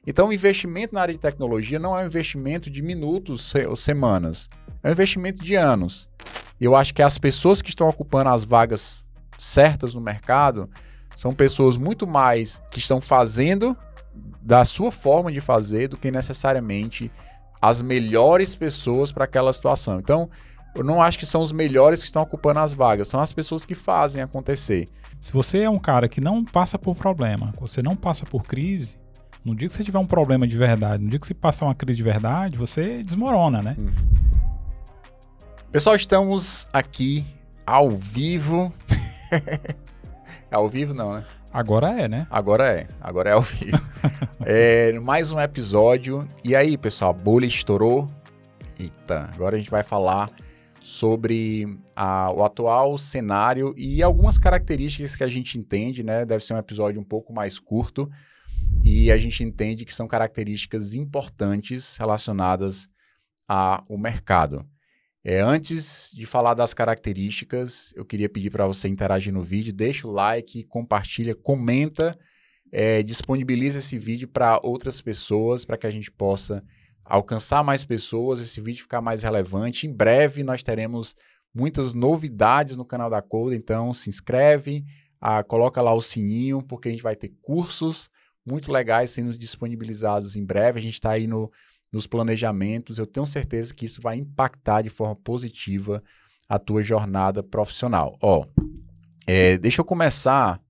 Então, o investimento na área de tecnologia não é um investimento de minutos ou semanas, é um investimento de anos. Eu acho que as pessoas que estão ocupando as vagas certas no mercado são pessoas muito mais que estão fazendo da sua forma de fazer do que necessariamente as melhores pessoas para aquela situação. Então, eu não acho que são os melhores que estão ocupando as vagas, são as pessoas que fazem acontecer. Se você é um cara que não passa por problema, você não passa por crise, no dia que você tiver um problema de verdade, no dia que você passar uma crise de verdade, você desmorona, né? Pessoal, estamos aqui ao vivo. É ao vivo não, né? Agora é, né? Agora é ao vivo. Mais um episódio. E aí, pessoal, a bolha estourou? Eita, agora a gente vai falar sobre o atual cenário e algumas características que a gente entende, né? Deve ser um episódio um pouco mais curto e a gente entende que são características importantes relacionadas ao mercado. Antes de falar das características, eu queria pedir para você interagir no vídeo, deixa o like, compartilha, comenta, disponibiliza esse vídeo para outras pessoas, para que a gente possa alcançar mais pessoas, esse vídeo ficar mais relevante. Em breve nós teremos muitas novidades no canal da Coder, então se inscreve, coloca lá o sininho, porque a gente vai ter cursos muito legais sendo disponibilizados em breve. A gente está aí nos planejamentos. Eu tenho certeza que isso vai impactar de forma positiva a tua jornada profissional. Deixa eu começar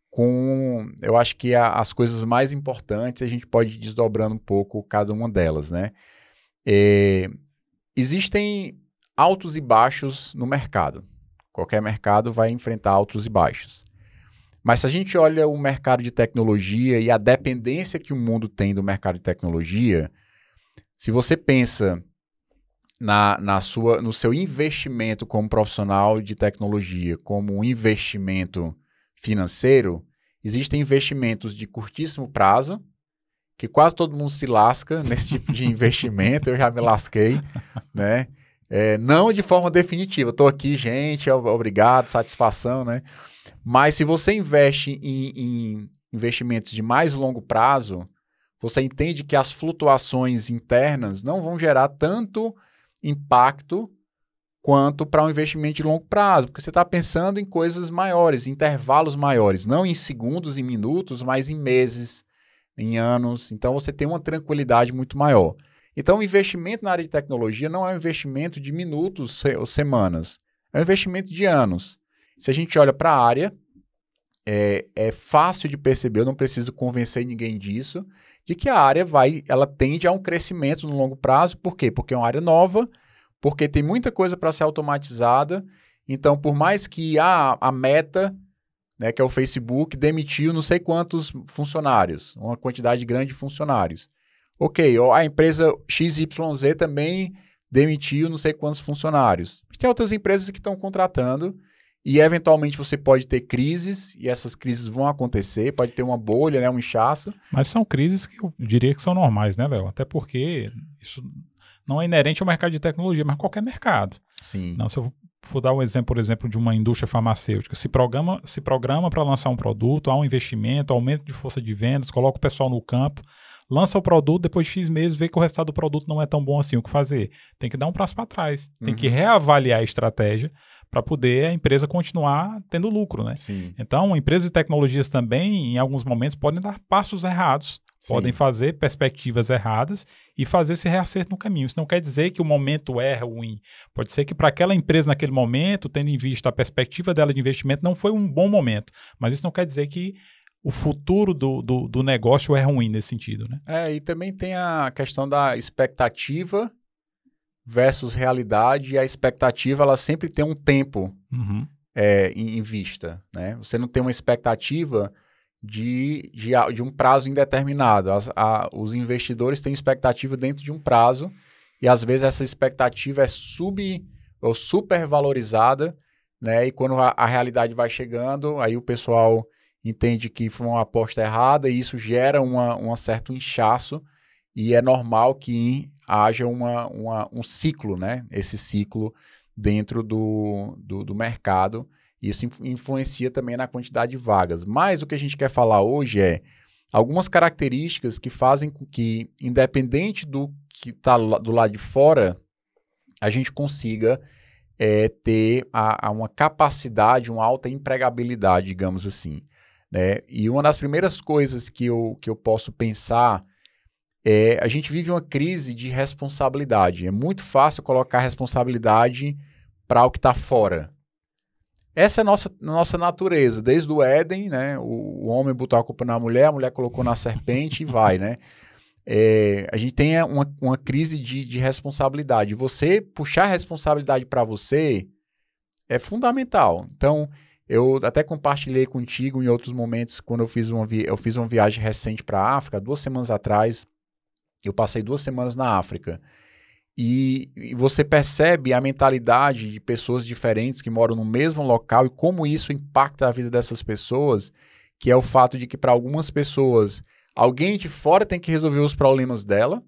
com, eu acho que as coisas mais importantes, a gente pode ir desdobrando um pouco cada uma delas, né? Existem altos e baixos no mercado. Qualquer mercado vai enfrentar altos e baixos. Mas se a gente olha o mercado de tecnologia e a dependência que o mundo tem do mercado de tecnologia, se você pensa no seu investimento como profissional de tecnologia, como um investimento financeiro, existem investimentos de curtíssimo prazo, que quase todo mundo se lasca nesse tipo de investimento, eu já me lasquei, né? Não de forma definitiva, estou aqui, gente, obrigado, satisfação, né? Mas se você investe em investimentos de mais longo prazo, você entende que as flutuações internas não vão gerar tanto impacto quanto para um investimento de longo prazo, porque você está pensando em coisas maiores, intervalos maiores, não em segundos e minutos, mas em meses, em anos. Então, você tem uma tranquilidade muito maior. Então, o investimento na área de tecnologia não é um investimento de minutos ou semanas, é um investimento de anos. Se a gente olha para a área, é fácil de perceber, eu não preciso convencer ninguém disso, de que a área ela tende a um crescimento no longo prazo. Por quê? Porque é uma área nova, porque tem muita coisa para ser automatizada. Então, por mais que a Meta, né, que é o Facebook, demitiu não sei quantos funcionários, uma quantidade grande de funcionários. Ok, a empresa XYZ também demitiu não sei quantos funcionários. Tem outras empresas que estão contratando e, eventualmente, você pode ter crises, e essas crises vão acontecer, pode ter uma bolha, né, um inchaço. Mas são crises que eu diria que são normais, né, Léo? Até porque isso não é inerente ao mercado de tecnologia, mas qualquer mercado. Sim. Não, se eu for dar um exemplo, por exemplo, de uma indústria farmacêutica, se programa para lançar um produto, há um investimento, aumento de força de vendas, coloca o pessoal no campo, lança o produto, depois de X meses, vê que o resultado do produto não é tão bom assim. O que fazer? Tem que dar um passo para trás, tem que reavaliar a estratégia para poder a empresa continuar tendo lucro, né? Sim. Então, empresas de tecnologias também, em alguns momentos, podem dar passos errados, podem fazer perspectivas erradas e fazer esse reacerto no caminho. Isso não quer dizer que o momento é ruim. Pode ser que para aquela empresa naquele momento, tendo em vista a perspectiva dela de investimento, não foi um bom momento. Mas isso não quer dizer que o futuro do negócio é ruim nesse sentido, né? E também tem a questão da expectativa versus realidade, e a expectativa ela sempre tem um tempo em vista, né? Você não tem uma expectativa de um prazo indeterminado. Os investidores têm expectativa dentro de um prazo e às vezes essa expectativa é super valorizada, né? E quando a realidade vai chegando, aí o pessoal entende que foi uma aposta errada e isso gera um certo inchaço, e é normal que haja um ciclo, né? Esse ciclo dentro do mercado. Isso influencia também na quantidade de vagas. Mas o que a gente quer falar hoje é algumas características que fazem com que, independente do que está do lado de fora, a gente consiga ter uma capacidade, uma alta empregabilidade, digamos assim, né? E uma das primeiras coisas que eu posso pensar a gente vive uma crise de responsabilidade. É muito fácil colocar responsabilidade para o que está fora. Essa é a nossa natureza. Desde o Éden, né? O homem botou a culpa na mulher, a mulher colocou na serpente e vai, né? A gente tem uma crise de responsabilidade. Você puxar a responsabilidade para você é fundamental. Então, eu até compartilhei contigo em outros momentos, quando eu fiz uma viagem recente para a África, 2 semanas atrás. Eu passei 2 semanas na África. E você percebe a mentalidade de pessoas diferentes que moram no mesmo local e como isso impacta a vida dessas pessoas, que é o fato de que, para algumas pessoas, alguém de fora tem que resolver os problemas dela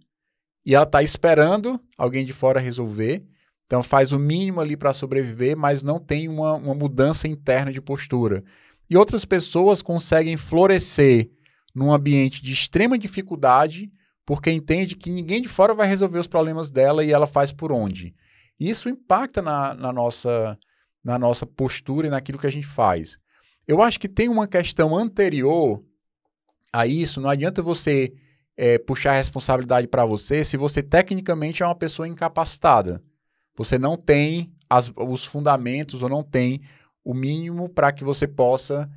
e ela está esperando alguém de fora resolver. Então, faz o mínimo ali para sobreviver, mas não tem uma mudança interna de postura. E outras pessoas conseguem florescer num ambiente de extrema dificuldade porque entende que ninguém de fora vai resolver os problemas dela e ela faz por onde. Isso impacta na nossa postura e naquilo que a gente faz. Eu acho que tem uma questão anterior a isso. Não adianta você puxar a responsabilidade para você se você tecnicamente é uma pessoa incapacitada. Você não tem os fundamentos ou não tem o mínimo para que você possa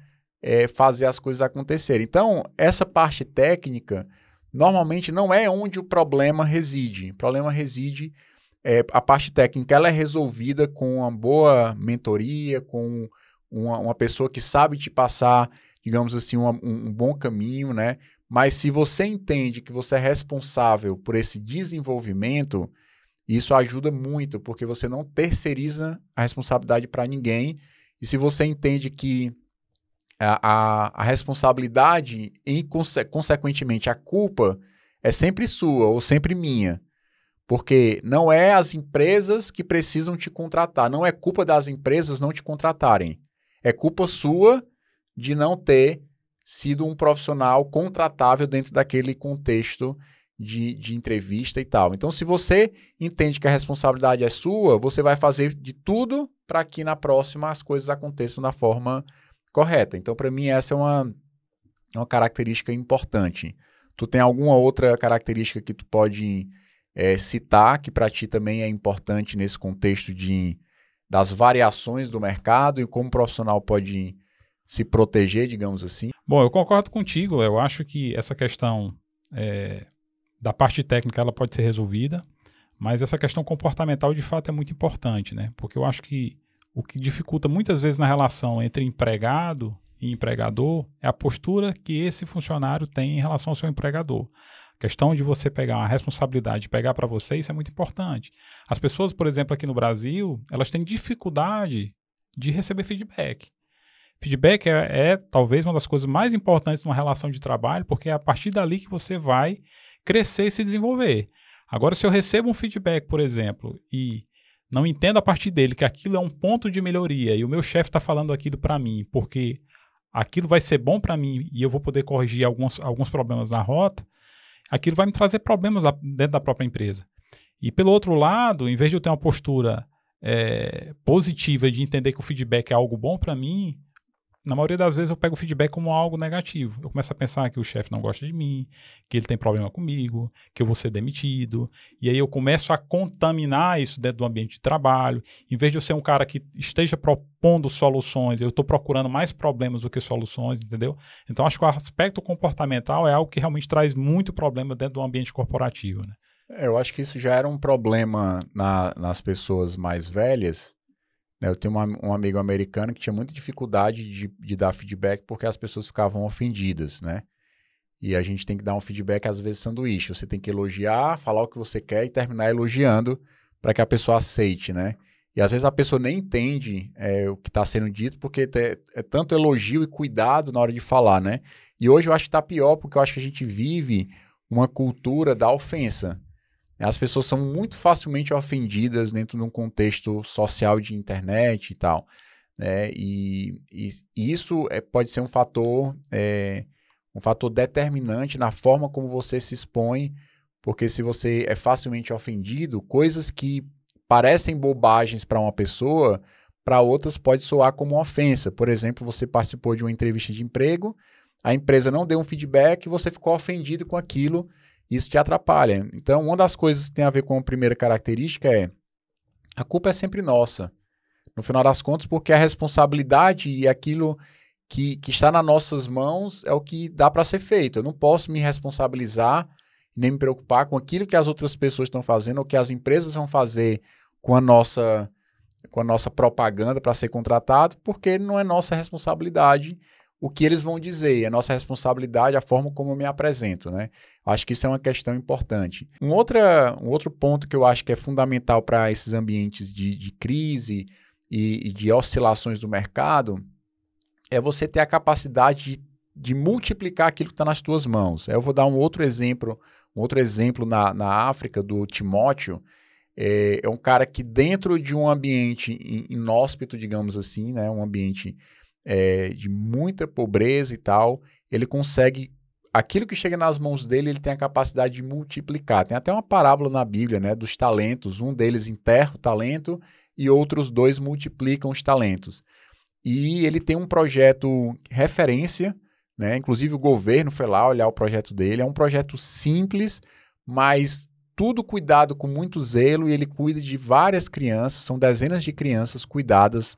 fazer as coisas acontecerem. Então, essa parte técnica normalmente não é onde o problema reside. O problema reside, a parte técnica, ela é resolvida com uma boa mentoria, com uma pessoa que sabe te passar, digamos assim, um bom caminho, né? Mas se você entende que você é responsável por esse desenvolvimento, isso ajuda muito, porque você não terceiriza a responsabilidade para ninguém. E se você entende que a responsabilidade e, consequentemente, a culpa é sempre sua ou sempre minha. Porque não é as empresas que precisam te contratar. Não é culpa das empresas não te contratarem. É culpa sua de não ter sido um profissional contratável dentro daquele contexto de entrevista e tal. Então, se você entende que a responsabilidade é sua, você vai fazer de tudo para que na próxima as coisas aconteçam da forma correta. Então, para mim, essa é uma característica importante. Tu tem alguma outra característica que tu pode citar, que para ti também é importante nesse contexto das variações do mercado e como o profissional pode se proteger, digamos assim? Bom, eu concordo contigo. Eu acho que essa questão da parte técnica ela pode ser resolvida, mas essa questão comportamental, de fato, é muito importante, né? Porque eu acho que o que dificulta muitas vezes na relação entre empregado e empregador é a postura que esse funcionário tem em relação ao seu empregador. A questão de você pegar uma responsabilidade e pegar para você, isso é muito importante. As pessoas, por exemplo, aqui no Brasil, elas têm dificuldade de receber feedback. Feedback é talvez uma das coisas mais importantes numa relação de trabalho, porque é a partir dali que você vai crescer e se desenvolver. Agora, se eu recebo um feedback, por exemplo, e não entendo a partir dele que aquilo é um ponto de melhoria e o meu chefe está falando aquilo para mim porque aquilo vai ser bom para mim e eu vou poder corrigir alguns problemas na rota, aquilo vai me trazer problemas dentro da própria empresa. E pelo outro lado, em vez de eu ter uma postura positiva de entender que o feedback é algo bom para mim, na maioria das vezes eu pego o feedback como algo negativo. Eu começo a pensar que o chefe não gosta de mim, que ele tem problema comigo, que eu vou ser demitido. E aí eu começo a contaminar isso dentro do ambiente de trabalho. Em vez de eu ser um cara que esteja propondo soluções, eu estou procurando mais problemas do que soluções, entendeu? Então acho que o aspecto comportamental é algo que realmente traz muito problema dentro do ambiente corporativo, né? Eu acho que isso já era um problema nas pessoas mais velhas. Eu tenho um amigo americano que tinha muita dificuldade de dar feedback porque as pessoas ficavam ofendidas, né? E a gente tem que dar um feedback, às vezes, sanduíche. Você tem que elogiar, falar o que você quer e terminar elogiando para que a pessoa aceite, né? E às vezes a pessoa nem entende o que está sendo dito porque é tanto elogio e cuidado na hora de falar, né? E hoje eu acho que está pior porque eu acho que a gente vive uma cultura da ofensa. As pessoas são muito facilmente ofendidas dentro de um contexto social de internet e tal, né? E isso pode ser um fator um fator determinante na forma como você se expõe, porque se você é facilmente ofendido, coisas que parecem bobagens para uma pessoa, para outras pode soar como uma ofensa. Por exemplo, você participou de uma entrevista de emprego, a empresa não deu um feedback, você ficou ofendido com aquilo, isso te atrapalha. Então, uma das coisas que tem a ver com a primeira característica é a culpa é sempre nossa. No final das contas, porque a responsabilidade e aquilo que está nas nossas mãos é o que dá para ser feito. Eu não posso me responsabilizar nem me preocupar com aquilo que as outras pessoas estão fazendo ou que as empresas vão fazer com a nossa propaganda para ser contratado, porque não é nossa responsabilidade o que eles vão dizer, é nossa responsabilidade a forma como eu me apresento, né? Acho que isso é uma questão importante. Um outro ponto que eu acho que é fundamental para esses ambientes de crise e de oscilações do mercado é você ter a capacidade de multiplicar aquilo que está nas tuas mãos. Eu vou dar um outro exemplo na África, do Timóteo. É um cara que dentro de um ambiente inóspito, digamos assim, né, um ambiente de muita pobreza e tal, ele consegue, aquilo que chega nas mãos dele, ele tem a capacidade de multiplicar. Tem até uma parábola na Bíblia, né, dos talentos, um deles enterra o talento e outros 2 multiplicam os talentos. E ele tem um projeto referência, né, inclusive o governo foi lá olhar o projeto dele, é um projeto simples, mas tudo cuidado com muito zelo, e ele cuida de várias crianças, são dezenas de crianças cuidadas,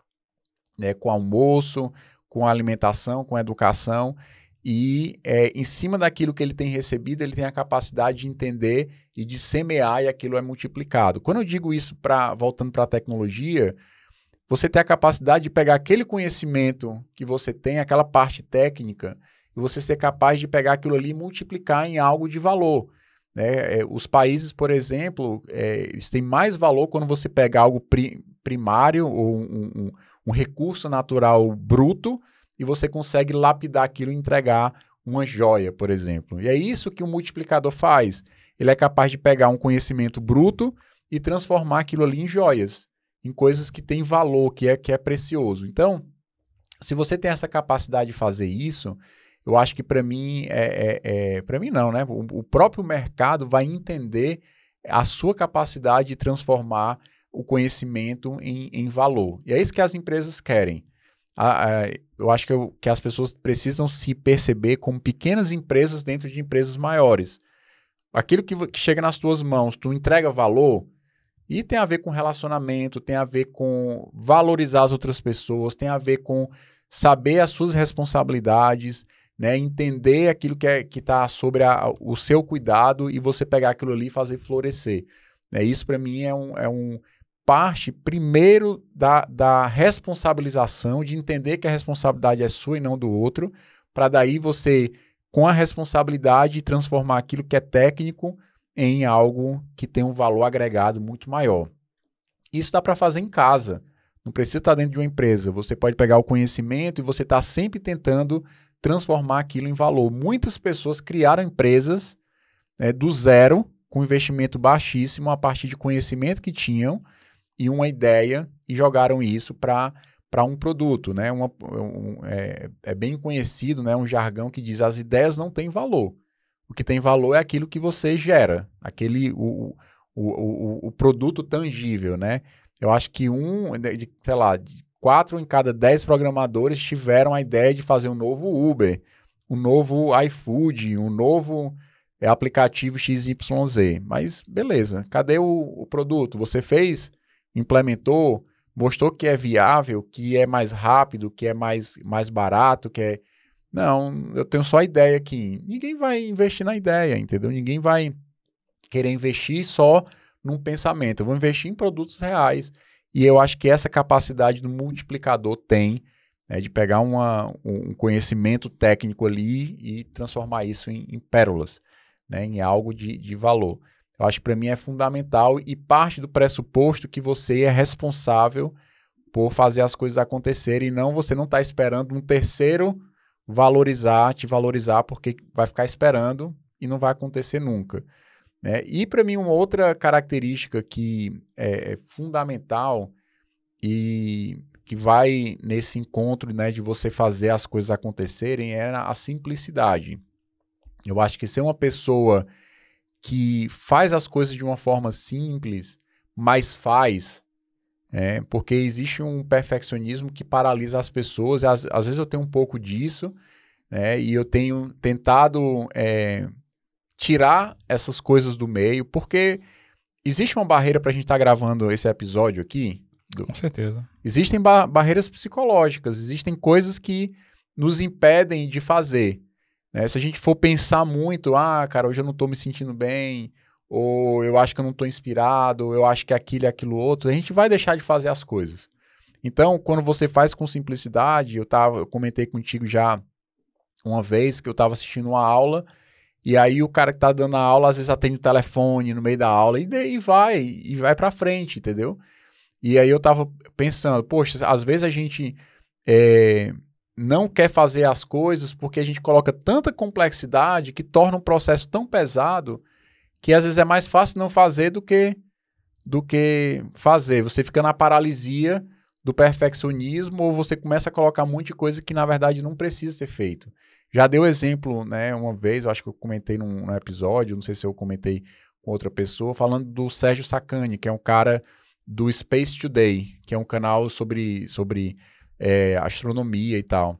né, com almoço, com alimentação, com educação, e em cima daquilo que ele tem recebido, ele tem a capacidade de entender e de semear, e aquilo é multiplicado. Quando eu digo isso, voltando para a tecnologia, você tem a capacidade de pegar aquele conhecimento que você tem, aquela parte técnica, e você ser capaz de pegar aquilo ali e multiplicar em algo de valor. Né? Os países, por exemplo, eles têm mais valor quando você pega algo primário ou um recurso natural bruto e você consegue lapidar aquilo e entregar uma joia, por exemplo. E é isso que o multiplicador faz. Ele é capaz de pegar um conhecimento bruto e transformar aquilo ali em joias, em coisas que têm valor, que é precioso. Então, se você tem essa capacidade de fazer isso, eu acho que para mim, para mim não, né? O próprio mercado vai entender a sua capacidade de transformar o conhecimento em valor. E é isso que as empresas querem. Eu acho que as pessoas precisam se perceber como pequenas empresas dentro de empresas maiores. Aquilo que chega nas tuas mãos, tu entrega valor, e tem a ver com relacionamento, tem a ver com valorizar as outras pessoas, tem a ver com saber as suas responsabilidades, né? Entender aquilo que está sobre o seu cuidado e você pegar aquilo ali e fazer florescer. Né? Isso, para mim, é um parte, primeiro, da responsabilização, de entender que a responsabilidade é sua e não do outro, para daí você, com a responsabilidade, transformar aquilo que é técnico em algo que tem um valor agregado muito maior. Isso dá para fazer em casa, não precisa estar dentro de uma empresa. Você pode pegar o conhecimento e você está sempre tentando transformar aquilo em valor. Muitas pessoas criaram empresas do zero, com investimento baixíssimo, a partir de conhecimento que tinham e uma ideia, e jogaram isso para um produto. Né? É bem conhecido, né? Um jargão que diz: as ideias não têm valor. O que tem valor é aquilo que você gera, o produto tangível, né? Eu acho que sei lá, 4 em cada 10 programadores tiveram a ideia de fazer um novo Uber, um novo iFood, um novo aplicativo XYZ. Mas beleza, cadê o produto? Você fez, implementou, mostrou que é viável, que é mais rápido, que é mais barato, que é... Não, eu tenho só a ideia aqui. Ninguém vai investir na ideia, entendeu? Ninguém vai querer investir só num pensamento. Eu vou investir em produtos reais. E eu acho que essa capacidade do multiplicador tem, né, de pegar um conhecimento técnico ali e transformar isso em pérolas, né, em algo de valor. Eu acho que para mim é fundamental e parte do pressuposto que você é responsável por fazer as coisas acontecerem, e você não está esperando um terceiro te valorizar, porque vai ficar esperando e não vai acontecer nunca. Né? E para mim uma outra característica que é fundamental e que vai nesse encontro, né, de você fazer as coisas acontecerem é a simplicidade. Eu acho que ser uma pessoa que faz as coisas de uma forma simples, mas faz, porque existe um perfeccionismo que paralisa as pessoas, às vezes eu tenho um pouco disso, né, e eu tenho tentado tirar essas coisas do meio, porque existe uma barreira para a gente estar gravando esse episódio aqui. Com certeza. Existem barreiras psicológicas, existem coisas que nos impedem de fazer. Né? Se a gente for pensar muito, cara, hoje eu não estou me sentindo bem, ou eu acho que eu não estou inspirado, ou eu acho que aquilo e aquilo outro, a gente vai deixar de fazer as coisas. Então, quando você faz com simplicidade, eu comentei contigo já uma vez que eu estava assistindo uma aula, e aí o cara que está dando a aula, às vezes atende o telefone no meio da aula, e daí vai para frente, entendeu? E aí eu estava pensando, poxa, às vezes a gente não quer fazer as coisas porque a gente coloca tanta complexidade que torna um processo tão pesado que às vezes é mais fácil não fazer do que fazer. Você fica na paralisia do perfeccionismo ou você começa a colocar um monte de coisa que na verdade não precisa ser feito. Já dei o exemplo, né, uma vez, eu acho que eu comentei num episódio, não sei se eu comentei com outra pessoa, falando do Sérgio Sacani, que é um cara do Space Today, que é um canal sobre astronomia e tal.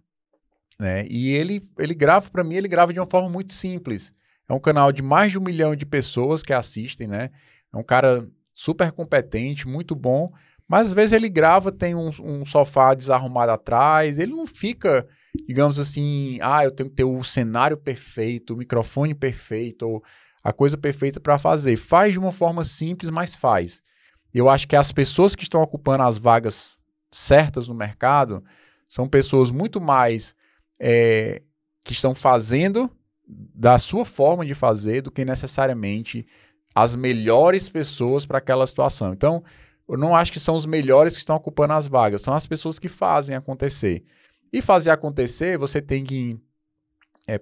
Né? E ele grava, para mim, ele grava de uma forma muito simples. É um canal de mais de 1 milhão de pessoas que assistem, né? É um cara super competente, muito bom, mas às vezes ele grava, tem um sofá desarrumado atrás, ele não fica, digamos assim, eu tenho que ter o cenário perfeito, o microfone perfeito, ou a coisa perfeita para fazer. Faz de uma forma simples, mas faz. Eu acho que as pessoas que estão ocupando as vagas certas no mercado são pessoas muito mais que estão fazendo da sua forma de fazer do que necessariamente as melhores pessoas para aquela situação. Então, eu não acho que são os melhores que estão ocupando as vagas, são as pessoas que fazem acontecer. E fazer acontecer, você tem que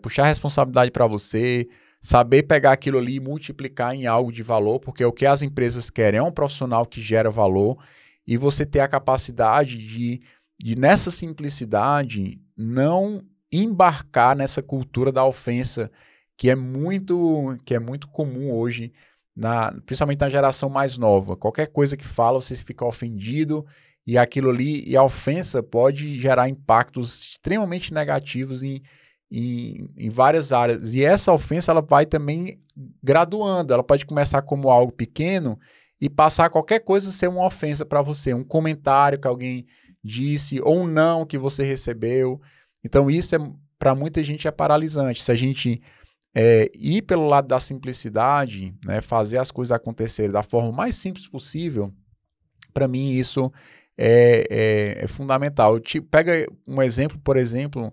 puxar a responsabilidade para você, saber pegar aquilo ali e multiplicar em algo de valor, porque o que as empresas querem é um profissional que gera valor, e você ter a capacidade de nessa simplicidade, não embarcar nessa cultura da ofensa, que é muito comum hoje, principalmente na geração mais nova. Qualquer coisa que fala, você fica ofendido, e aquilo ali, e a ofensa pode gerar impactos extremamente negativos em várias áreas. E essa ofensa ela vai também graduando. Ela pode começar como algo pequeno e passar qualquer coisa a ser uma ofensa para você. Um comentário que alguém disse ou um não que você recebeu. Então isso para muita gente é paralisante. Se a gente ir pelo lado da simplicidade, né, fazer as coisas acontecerem da forma mais simples possível, para mim isso é fundamental. Pega um exemplo, por exemplo,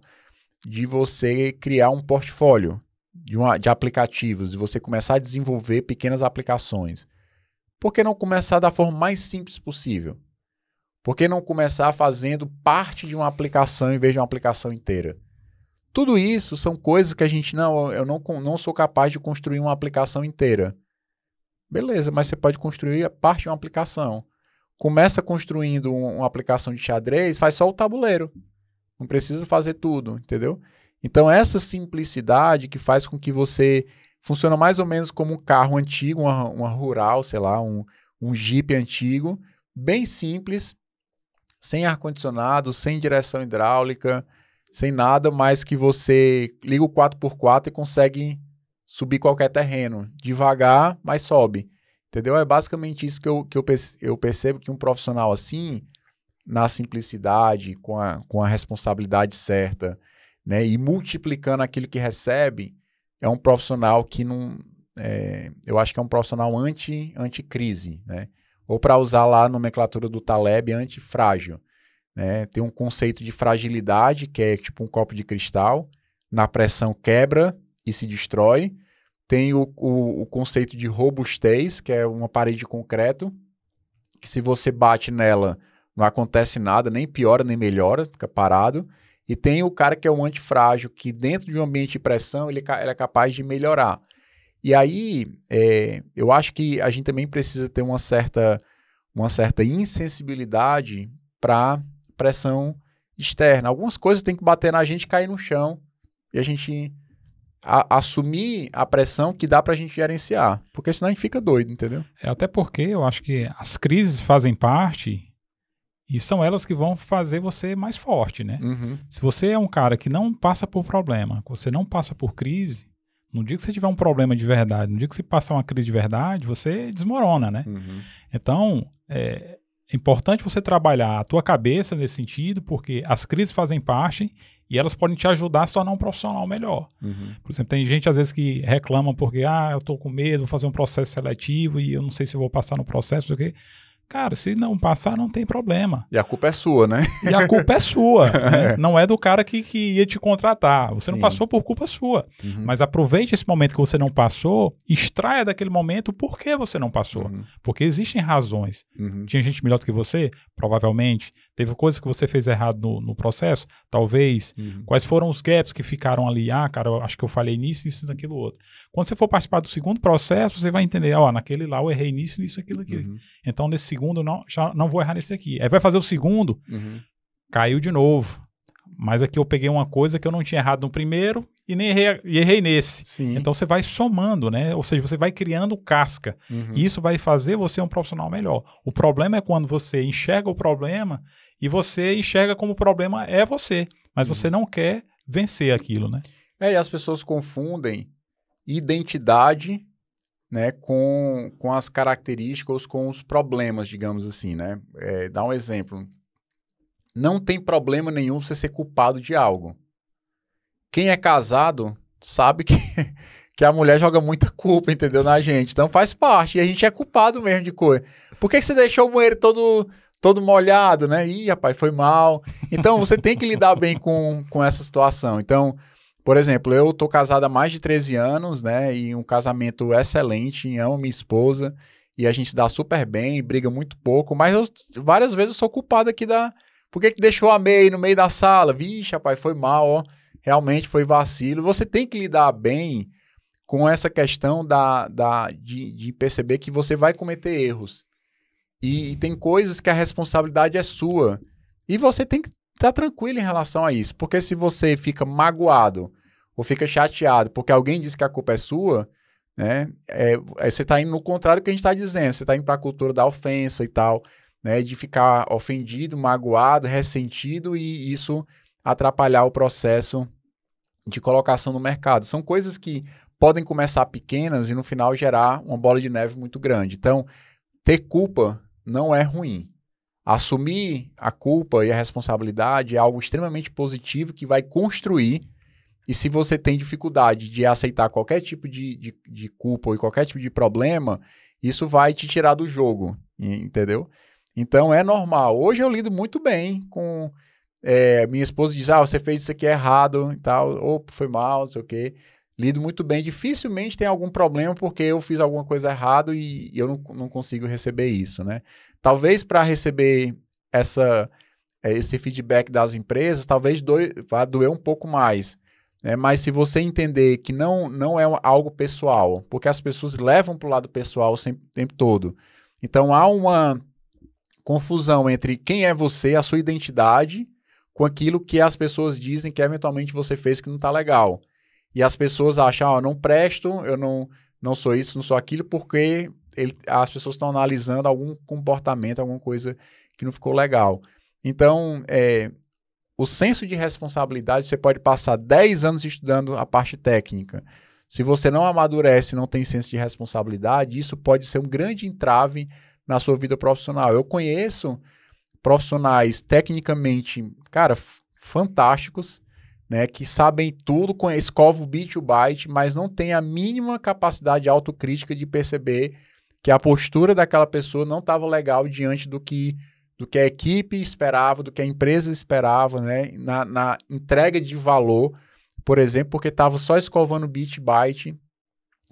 de você criar um portfólio de aplicativos, de você começar a desenvolver pequenas aplicações. Por que não começar da forma mais simples possível? Por que não começar fazendo parte de uma aplicação em vez de uma aplicação inteira? Tudo isso são coisas que eu não sou capaz de construir uma aplicação inteira. Beleza, mas você pode construir a parte de uma aplicação. Começa construindo uma aplicação de xadrez, faz só o tabuleiro. Não precisa fazer tudo, entendeu? Então, essa simplicidade que faz com que você funcione mais ou menos como um carro antigo, uma rural, sei lá, um Jeep antigo, bem simples, sem ar-condicionado, sem direção hidráulica, sem nada, mas que você liga o 4x4 e consegue subir qualquer terreno. Devagar, mas sobe. Entendeu? É basicamente isso que eu percebo que um profissional assim, na simplicidade, com a responsabilidade certa, né, e multiplicando aquilo que recebe, é um profissional que não... eu acho que é um profissional anti-crise, né? Ou para usar lá a nomenclatura do Taleb, antifrágil. Né? Tem um conceito de fragilidade, que é tipo um copo de cristal, na pressão quebra e se destrói. Tem o conceito de robustez, que é uma parede de concreto, que se você bate nela, não acontece nada, nem piora nem melhora, fica parado. E tem o cara que é um antifrágil, que dentro de um ambiente de pressão ele é capaz de melhorar. E aí, eu acho que a gente também precisa ter uma certa insensibilidade para pressão externa. Algumas coisas tem que bater na gente e cair no chão e a gente assumir a pressão que dá pra gente gerenciar, porque senão a gente fica doido, entendeu? Até porque eu acho que as crises fazem parte e são elas que vão fazer você mais forte, né? Uhum. Se você é um cara que não passa por problema, que você não passa por crise, no dia que você tiver um problema de verdade, no dia que você passar uma crise de verdade, você desmorona, né? Uhum. Então, é importante você trabalhar a tua cabeça nesse sentido, porque as crises fazem parte e elas podem te ajudar a se tornar um profissional melhor. Uhum. Por exemplo, tem gente às vezes que reclama porque, eu tô com medo, vou fazer um processo seletivo e eu não sei se eu vou passar no processo, não sei o quê. Cara, se não passar, não tem problema. E a culpa é sua, né? E a culpa é sua, né? Não é do cara que ia te contratar. Você não Sim. passou por culpa sua. Uhum. Mas aproveite esse momento que você não passou, extraia daquele momento por que você não passou. Uhum. Porque existem razões. Uhum. Tinha gente melhor do que você? Provavelmente. Teve coisas que você fez errado no processo? Talvez. Uhum. Quais foram os gaps que ficaram ali? Cara, eu acho que eu falhei nisso, isso, naquilo, outro. Quando você for participar do segundo processo, você vai entender, naquele lá eu errei nisso, nisso, aquilo, aquilo. Uhum. Então, nesse segundo, já não vou errar nesse aqui. Aí vai fazer o segundo, Uhum. caiu de novo. Mas aqui eu peguei uma coisa que eu não tinha errado no primeiro e nem errei nesse. Sim. Então você vai somando, né? Ou seja, você vai criando casca. Uhum. E isso vai fazer você um profissional melhor. O problema é quando você enxerga o problema e você enxerga como o problema é você. Mas você não quer vencer aquilo, né? E as pessoas confundem identidade, né, com as características, com os problemas, digamos assim, né? Dá um exemplo. Não tem problema nenhum você ser culpado de algo. Quem é casado sabe que a mulher joga muita culpa, entendeu, na gente. Então faz parte. E a gente é culpado mesmo de coisa. Por que você deixou o banheiro todo molhado, né? Ih, rapaz, foi mal. Então você tem que lidar bem com essa situação. Então, por exemplo, eu tô casado há mais de 13 anos, né? E um casamento excelente, amo minha esposa. E a gente se dá super bem, briga muito pouco. Mas várias vezes eu sou culpado aqui Por que deixou a meia no meio da sala? Vixe, rapaz, foi mal, ó. Realmente foi vacilo. Você tem que lidar bem com essa questão de perceber que você vai cometer erros. E tem coisas que a responsabilidade é sua. E você tem que estar tranquilo em relação a isso. Porque se você fica magoado ou fica chateado porque alguém disse que a culpa é sua, né? Você está indo no contrário do que a gente está dizendo. Você está indo para a cultura da ofensa e tal, né? De ficar ofendido, magoado, ressentido e isso atrapalhar o processo de colocação no mercado. São coisas que podem começar pequenas e no final gerar uma bola de neve muito grande. Então, ter culpa não é ruim. Assumir a culpa e a responsabilidade é algo extremamente positivo que vai construir. E se você tem dificuldade de aceitar qualquer tipo de culpa ou qualquer tipo de problema, isso vai te tirar do jogo, entendeu? Então é normal. Hoje eu lido muito bem com... minha esposa diz, você fez isso aqui errado e tal, ou foi mal, não sei o quê. Lido muito bem. Dificilmente tem algum problema porque eu fiz alguma coisa errada e eu não consigo receber isso, né? Talvez para receber esse feedback das empresas, talvez vá doer um pouco mais. Né? Mas se você entender que não é algo pessoal, porque as pessoas levam para o lado pessoal o tempo todo. Então há uma confusão entre quem é você, a sua identidade, com aquilo que as pessoas dizem que eventualmente você fez que não está legal. E as pessoas acham, eu não presto, eu não sou isso, não sou aquilo, porque as pessoas estão analisando algum comportamento, alguma coisa que não ficou legal. Então, o senso de responsabilidade, você pode passar 10 anos estudando a parte técnica. Se você não amadurece, não tem senso de responsabilidade, isso pode ser um grande entrave na sua vida profissional. Eu conheço profissionais tecnicamente, cara, fantásticos, né, que sabem tudo, escovam o bit to byte, mas não tem a mínima capacidade de autocrítica de perceber que a postura daquela pessoa não estava legal diante do que a equipe esperava, do que a empresa esperava, né, na entrega de valor, por exemplo, porque estava só escovando bit byte,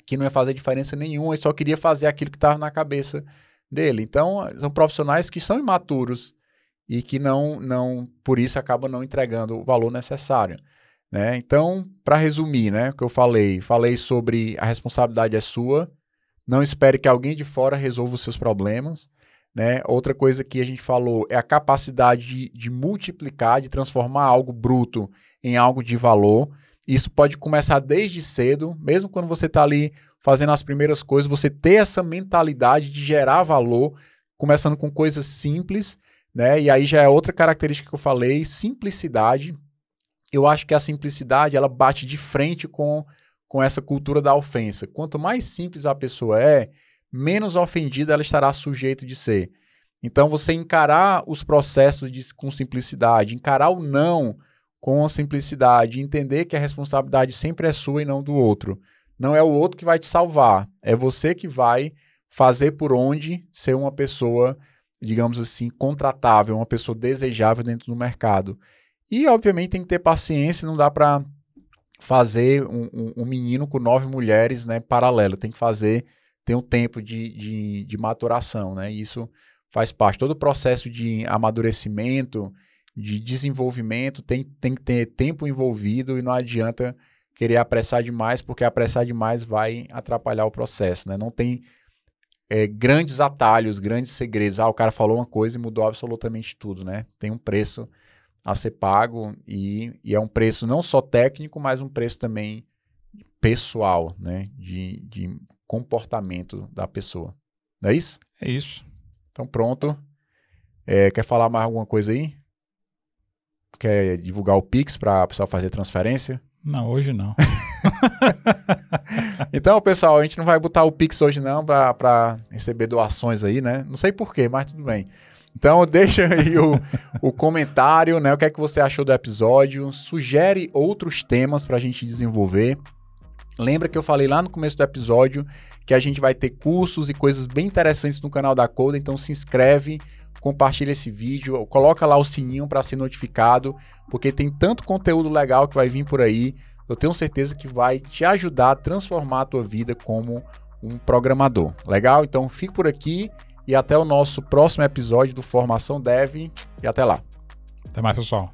que não ia fazer diferença nenhuma, e só queria fazer aquilo que estava na cabeça dele. Então, são profissionais que são imaturos e que por isso acabam não entregando o valor necessário. Né? Então, para resumir, né, o que eu falei sobre a responsabilidade é sua, não espere que alguém de fora resolva os seus problemas, né? Outra coisa que a gente falou é a capacidade de multiplicar, de transformar algo bruto em algo de valor. Isso pode começar desde cedo, mesmo quando você está ali fazendo as primeiras coisas, você ter essa mentalidade de gerar valor, começando com coisas simples, né? E aí já é outra característica que eu falei, simplicidade. Eu acho que a simplicidade, ela bate de frente com essa cultura da ofensa. Quanto mais simples a pessoa é, menos ofendida ela estará sujeita de ser. Então, você encarar os processos com simplicidade, encarar o não com simplicidade, entender que a responsabilidade sempre é sua e não do outro. Não é o outro que vai te salvar, é você que vai fazer por onde ser uma pessoa, digamos assim, contratável, uma pessoa desejável dentro do mercado. E, obviamente, tem que ter paciência, não dá para fazer um menino com 9 mulheres, né, paralelo. Tem que ter um tempo de maturação, né? E isso faz parte. Todo o processo de amadurecimento, de desenvolvimento, tem que ter tempo envolvido e não adianta querer apressar demais, porque apressar demais vai atrapalhar o processo, né? Não tem grandes atalhos, grandes segredos. O cara falou uma coisa e mudou absolutamente tudo, né? Tem um preço a ser pago e é um preço não só técnico, mas um preço também pessoal, né? De comportamento da pessoa. Não é isso? É isso. Então pronto. Quer falar mais alguma coisa aí? Quer divulgar o Pix para a pessoa fazer transferência? Não, hoje não. Então, pessoal, a gente não vai botar o Pix hoje não para receber doações aí, né? Não sei porquê, mas tudo bem. Então, deixa aí o comentário, né? O que é que você achou do episódio? Sugere outros temas para a gente desenvolver. Lembra que eu falei lá no começo do episódio que a gente vai ter cursos e coisas bem interessantes no canal da Coda, então se inscreve, compartilha esse vídeo, coloca lá o sininho para ser notificado, porque tem tanto conteúdo legal que vai vir por aí. Eu tenho certeza que vai te ajudar a transformar a tua vida como um programador. Legal? Então fique por aqui e até o nosso próximo episódio do Formação Dev e até lá. Até mais, pessoal.